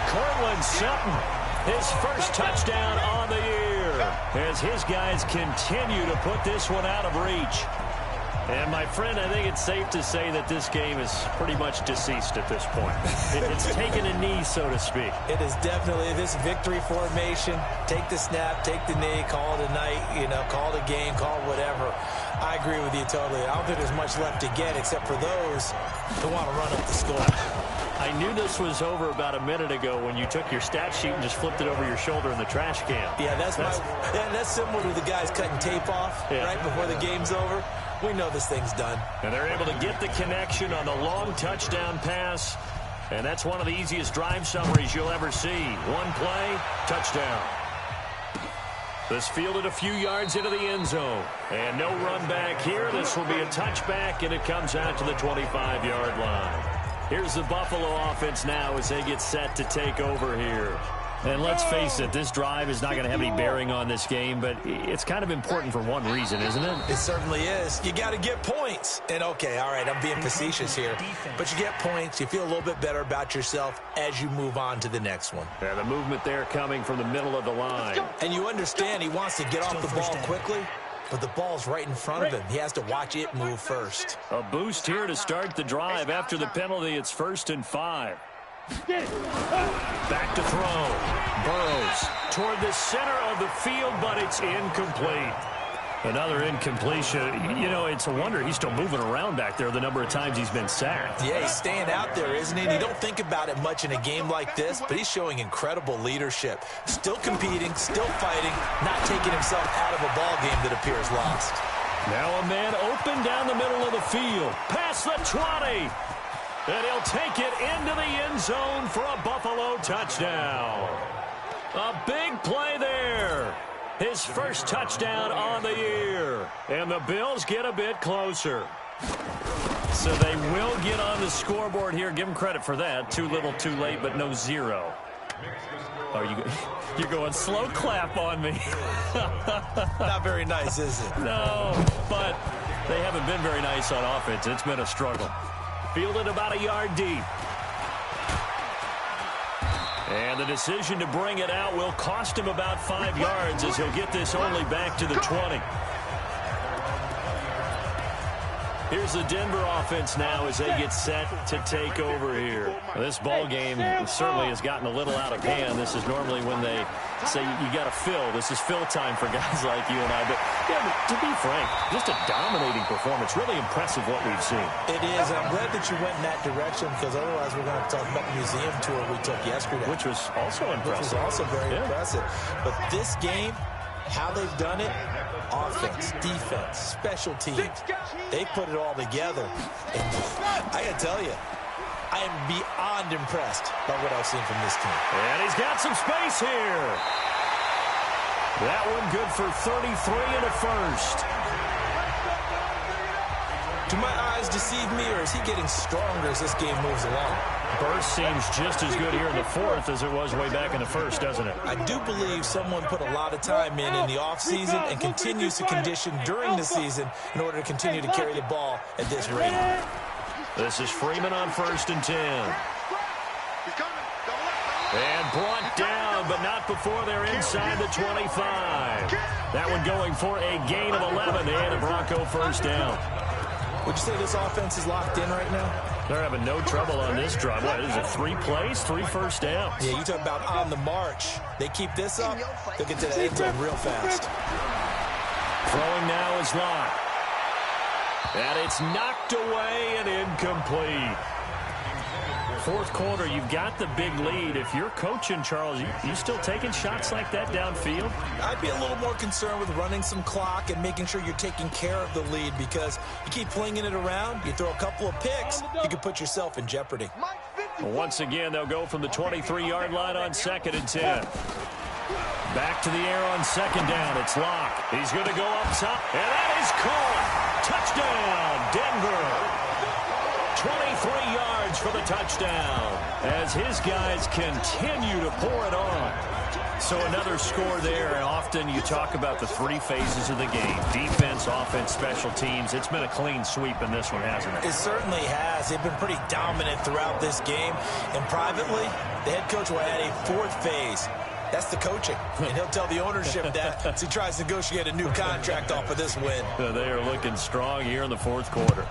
Cortland Sutton, his first touchdown on the year, as his guys continue to put this one out of reach. And, my friend, I think it's safe to say that this game is pretty much deceased at this point. It's taken a knee, so to speak. It is definitely this victory formation. Take the snap, take the knee, call it a night, you know, call it a game, call it whatever. I agree with you totally. I don't think there's much left to get except for those who want to run up the score. I knew this was over about a minute ago when you took your stat sheet and just flipped it over your shoulder in the trash can. Yeah, that's similar to the guys cutting tape off right before the game's over. We know this thing's done. And they're able to get the connection on the long touchdown pass. And that's one of the easiest drive summaries you'll ever see. One play, touchdown. This fielded a few yards into the end zone. And no run back here. This will be a touchback, and it comes out to the 25-yard line. Here's the Buffalo offense now as they get set to take over here. And let's face it, this drive is not going to have any bearing on this game, but it's kind of important for one reason, isn't it? It certainly is. You got to get points. And, okay, all right, I'm being facetious here. But you get points. You feel a little bit better about yourself as you move on to the next one. And the movement there coming from the middle of the line. And you understand he wants to get off the ball quickly, but the ball's right in front of him. He has to watch it move first. A boost here to start the drive. After the penalty, it's 1st and 5. Back to throw. Burrows toward the center of the field, but it's incomplete. Another incompletion. You know, it's a wonder he's still moving around back there the number of times he's been sacked. Yeah, he's staying out there, isn't he? And you don't think about it much in a game like this, but he's showing incredible leadership. Still competing, still fighting, not taking himself out of a ball game that appears lost. Now a man open down the middle of the field. Past the 20. And he'll take it into the end zone for a Buffalo touchdown. A big play there. His first touchdown on the year. And the Bills get a bit closer. So they will get on the scoreboard here. Give them credit for that. Too little, too late, but no 0. You're going slow clap on me. Not very nice, is it? No, but they haven't been very nice on offense. It's been a struggle. Fielded about a yard deep. And the decision to bring it out will cost him about 5 yards as he'll get this only back to the 20. Here's the Denver offense now as they get set to take over here. This ball game certainly has gotten a little out of hand. This is normally when they say you got to fill. This is fill time for guys like you and I. But, yeah, but to be frank, just a dominating performance. Really impressive what we've seen. It is. I'm glad that you went in that direction because otherwise we're going to talk about the museum tour we took yesterday. Which was also impressive. Which was also very impressive. But this game, how they've done it, offense, defense, special teams, they put it all together. And I got to tell you, I am beyond impressed by what I've seen from this team. And he's got some space here. That one good for 33 and a first. Do my eyes deceive me, or is he getting stronger as this game moves along? Burst seems just as good here in the fourth as it was way back in the first, doesn't it? I do believe someone put a lot of time in the offseason and continues to condition during the season in order to continue to carry the ball at this rate. This is Freeman on 1st and 10. And brought down, but not before they're inside the 25. That one going for a gain of 11 and a Bronco first down. Would you say this offense is locked in right now? They're having no trouble on this drive. What is it, 3 plays, 3 first downs? Yeah, you talk about on the march. They keep this up, they'll get to the end zone real fast. Throwing now is Locke. And it's knocked away and incomplete. Fourth quarter, you've got the big lead. If you're coaching, Charles, you still taking shots like that downfield? I'd be a little more concerned with running some clock and making sure you're taking care of the lead because you keep flinging it around, you throw a couple of picks, you can put yourself in jeopardy. Once again, they'll go from the 23-yard line on 2nd and 10. Back to the air on 2nd down. It's Locke. He's going to go up top, and that is caught. Touchdown, Denver. 23 yards for the touchdown as his guys continue to pour it on. So another score there, and often you talk about the 3 phases of the game. Defense, offense, special teams. It's been a clean sweep in this one, hasn't it? It certainly has. They've been pretty dominant throughout this game. And privately, the head coach will add a 4th phase. That's the coaching. And he'll tell the ownership that as he tries to negotiate a new contract off of this win. They are looking strong here in the 4th quarter.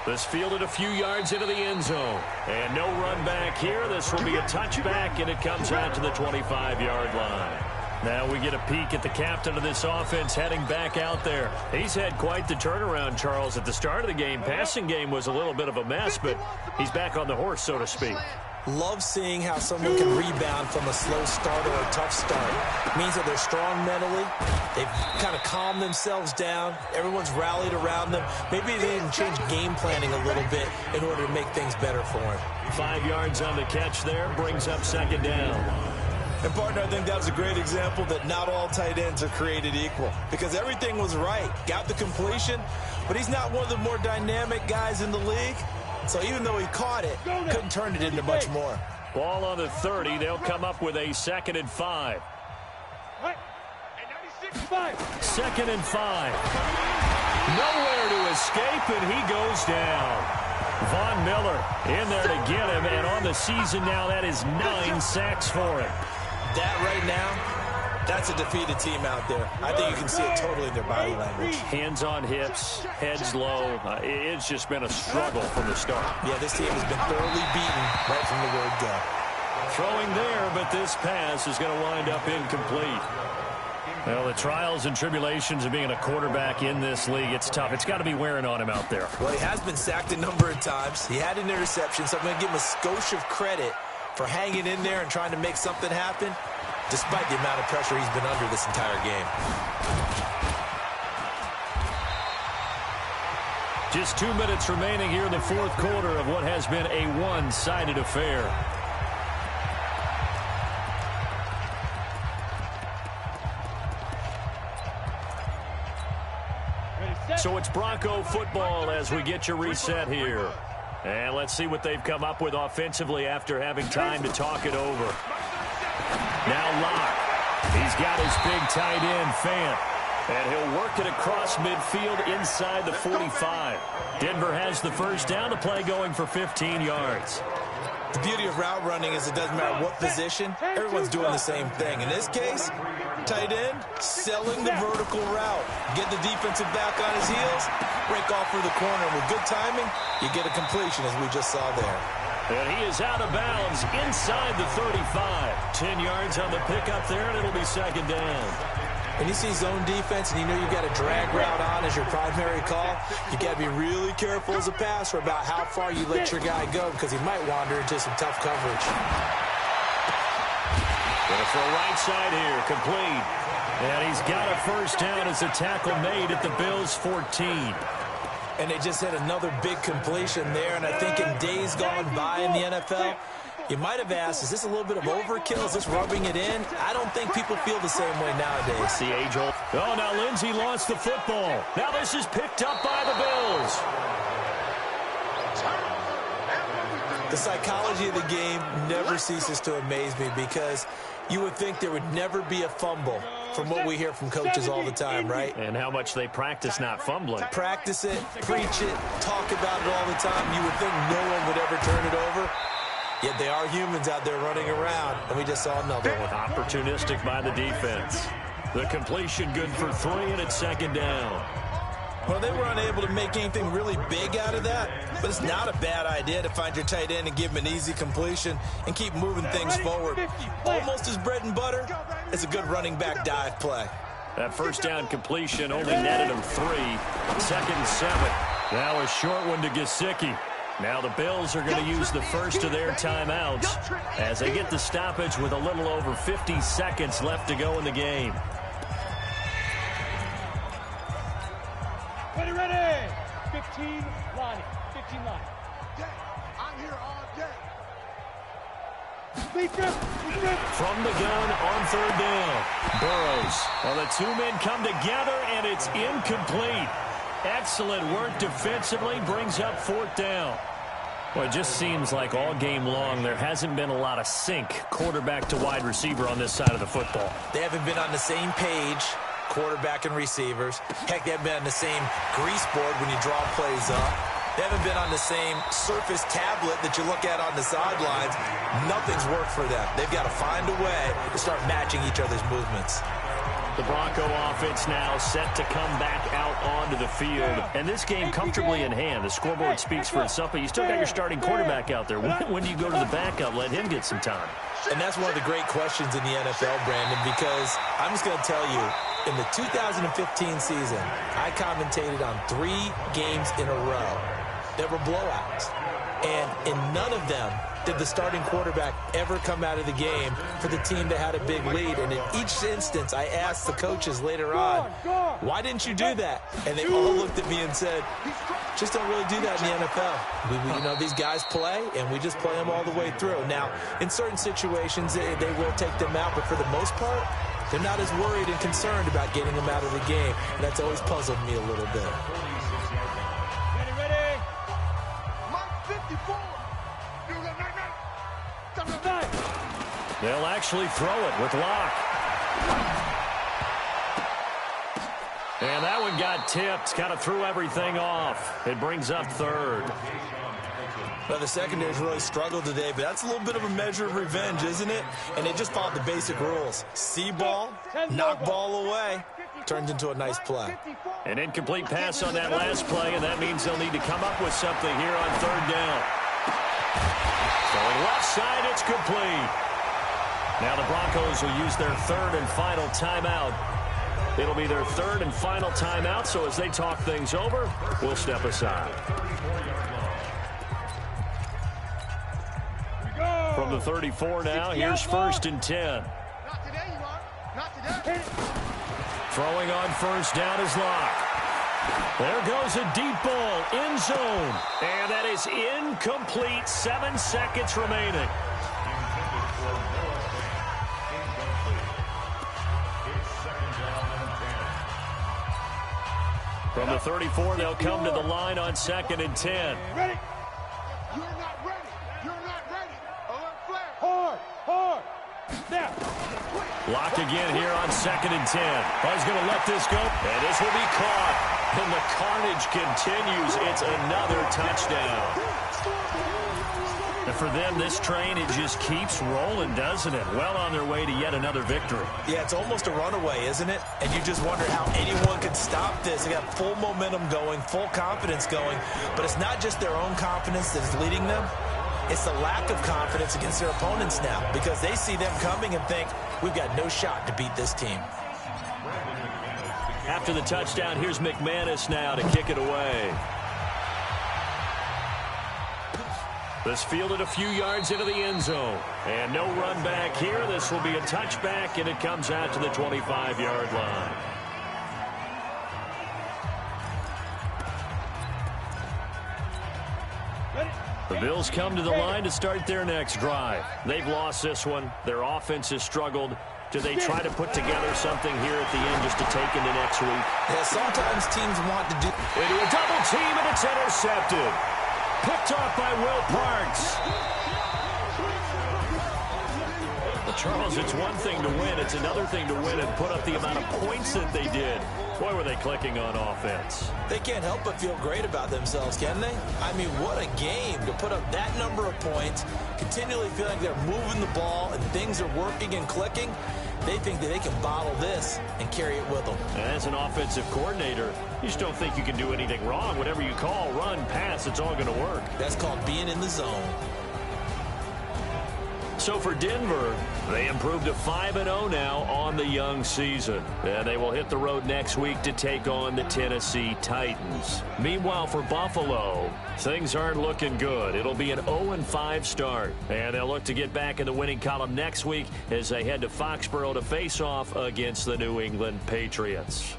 This fielded a few yards into the end zone. And no run back here. This will be a touchback, and it comes out to the 25-yard line. Now we get a peek at the captain of this offense heading back out there. He's had quite the turnaround, Charles. At the start of the game, passing game was a little bit of a mess, but he's back on the horse, so to speak. Love seeing how someone can rebound from a slow start or a tough start. It means that they're strong mentally. They've kind of calmed themselves down. Everyone's rallied around them. Maybe they even change game planning a little bit in order to make things better for him. 5 yards on the catch there. Brings up 2nd down. And, partner, I think that was a great example that not all tight ends are created equal, because everything was right. Got the completion, but he's not one of the more dynamic guys in the league. So even though he caught it, couldn't turn it into much more. Ball on the 30. They'll come up with a 2nd and 5. 2nd and 5. Nowhere to escape, and he goes down. Von Miller in there to get him, and on the season now, that is 9 sacks for him. That right now, that's a defeated team out there. I think you can see it totally in their body language. Hands on hips, heads low. It's just been a struggle from the start. Yeah, this team has been thoroughly beaten right from the word go. Throwing there, but this pass is going to wind up incomplete. Well, the trials and tribulations of being a quarterback in this league, it's tough. It's got to be wearing on him out there. Well, he has been sacked a number of times. He had an interception, so I'm going to give him a skosh of credit for hanging in there and trying to make something happen, despite the amount of pressure he's been under this entire game. Just 2 minutes remaining here in the fourth quarter of what has been a one-sided affair. So it's Bronco football as we get your reset here. And let's see what they've come up with offensively after having time to talk it over. Now Locke. He's got his big tight end, Fant. And he'll work it across midfield inside the 45. Denver has the first down. The play going for 15 yards. The beauty of route running is it doesn't matter what position. Everyone's doing the same thing. In this case, tight end, selling the vertical route. Get the defensive back on his heels, break off through the corner. And with good timing, you get a completion, as we just saw there. And he is out of bounds inside the 35. 10 yards on the pickup there, and it'll be 2nd down. When you see zone defense and you know you've got a drag route on as your primary call, you got to be really careful as a passer about how far you let your guy go, because he might wander into some tough coverage. Going to throw right side here, complete. And he's got a first down as the tackle made at the Bills' 14. And they just had another big completion there, and I think in days gone by in the NFL, you might have asked, is this a little bit of overkill? Is this rubbing it in? I don't think people feel the same way nowadays. The age-old. Oh, now Lindsey lost the football. Now this is picked up by the Bills. The psychology of the game never ceases to amaze me, because you would think there would never be a fumble from what we hear from coaches all the time, right? And how much they practice not fumbling. Practice it, preach it, talk about it all the time. You would think no one would ever turn it over. Yet they are humans out there running around, and we just saw another one. Opportunistic by the defense. The completion good for 3, and it's 2nd down. Well, they were unable to make anything really big out of that, but it's not a bad idea to find your tight end and give him an easy completion and keep moving things forward. Almost his bread and butter is a good running back dive play. That first down completion only netted him 3. 2nd and 7. Now a short one to Gesicki. Now the Bills are going to use the first of their timeouts as they get the stoppage with a little over 50 seconds left to go in the game. Ready. 15 line. 15 line. I'm here all day. From the gun on 3rd down. Burrows. Well, the 2 men come together, and it's incomplete. Excellent work defensively, brings up 4th down. Well, it just seems like all game long there hasn't been a lot of sync quarterback to wide receiver on this side of the football. They haven't been on the same page, quarterback and receivers. Heck, they haven't been on the same grease board when you draw plays up. They haven't been on the same surface tablet that you look at on the sidelines. Nothing's worked for them. They've got to find a way to start matching each other's movements. The Bronco offense now set to come back out onto the field. And this game comfortably in hand. The scoreboard speaks for itself, but you still got your starting quarterback out there. When do you go to the backup? Let him get some time. And that's one of the great questions in the NFL, Brandon, because I'm just going to tell you, in the 2015 season, I commentated on 3 games in a row that were blowouts. And in none of them did the starting quarterback ever come out of the game for the team that had a big lead. And in each instance, I asked the coaches later on, why didn't you do that? And they all looked at me and said, just don't really do that in the NFL. These guys play, and we just play them all the way through. Now, in certain situations, they will take them out, but for the most part, they're not as worried and concerned about getting them out of the game. And that's always puzzled me a little bit. Ready. Mike 54. They'll actually throw it with Locke. And that one got tipped, kind of threw everything off. It brings up third. Well, the secondary's really struggled today, but that's a little bit of a measure of revenge, isn't it? And they just followed the basic rules. See ball, knock ball away, turns into a nice play. An incomplete pass on that last play, and that means they'll need to come up with something here on third down. Going left side, it's complete. Now the Broncos will use their third and final timeout. It'll be their third and final timeout, so as they talk things over, we'll step aside. From the 34 now, here's 1st and 10. Not today, you are. Not today. Throwing on first down is Locke. There goes a deep ball, end zone. And that is incomplete, 7 seconds remaining. From the 34, they'll come to the line on 2nd and 10. Ready. You're not ready. You're not ready. Alert flag. Hard. Now. Locke again here on 2nd and 10. He's going to let this go, and this will be caught. And the carnage continues. It's another touchdown. And for them, this train, it just keeps rolling, doesn't it? Well on their way to yet another victory. Yeah, it's almost a runaway, isn't it? And you just wonder how anyone could stop this. They got full momentum going, full confidence going. But it's not just their own confidence that is leading them. It's the lack of confidence against their opponents now, because they see them coming and think, we've got no shot to beat this team. After the touchdown, here's McManus now to kick it away. This fielded a few yards into the end zone. And no run back here. This will be a touchback, and it comes out to the 25-yard line. The Bills come to the line to start their next drive. They've lost this one. Their offense has struggled. Do they try to put together something here at the end just to take into next week? Yeah, sometimes teams want to do... Into a double team, and it's intercepted. Picked off by Will Parks. Well, Charles, it's one thing to win. It's another thing to win and put up the amount of points that they did. Boy, were they clicking on offense. They can't help but feel great about themselves, can they? I mean, what a game to put up that number of points, continually feel like they're moving the ball and things are working and clicking. They think that they can bottle this and carry it with them. As an offensive coordinator, you just don't think you can do anything wrong. Whatever you call, run, pass, it's all going to work. That's called being in the zone. So for Denver, they improved to 5-0 now on the young season. And they will hit the road next week to take on the Tennessee Titans. Meanwhile, for Buffalo, things aren't looking good. It'll be an 0-5 start. And they'll look to get back in the winning column next week as they head to Foxborough to face off against the New England Patriots.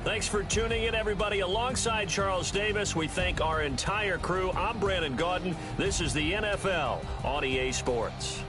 Thanks for tuning in, everybody. Alongside Charles Davis, we thank our entire crew. I'm Brandon Gaudin. This is the NFL on EA Sports.